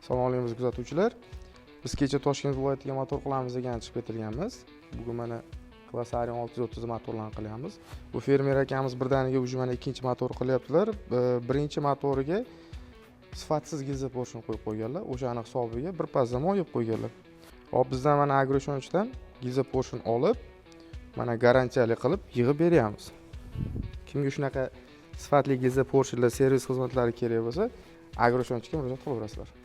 Assalomu alaykum kuzatuvchilar. Biz kecha Toshkent viloyatiga motor qilamiz degan chiqib ketilganmiz. Bugun mana Klasarion 630 motorlarni qilyapmiz. Bu fermer akamiz birdaniga уже mana ikkinchi motor qilyaptilar. Birinchi motoriga sifatsiz gilza porshni qo'yib qo'yganlar. O'shani hisobiga bir pazlama olib qo'yganlar. Hop bizdan mana agroishonchdan gilza porshni olib, mana garantiyali qilib yig'ib beryapmiz. Kimga shunaqa sifatli gilza porshlar servis xizmatlari kerak bo'lsa, agroishonchga murojaat qilaverasizlar.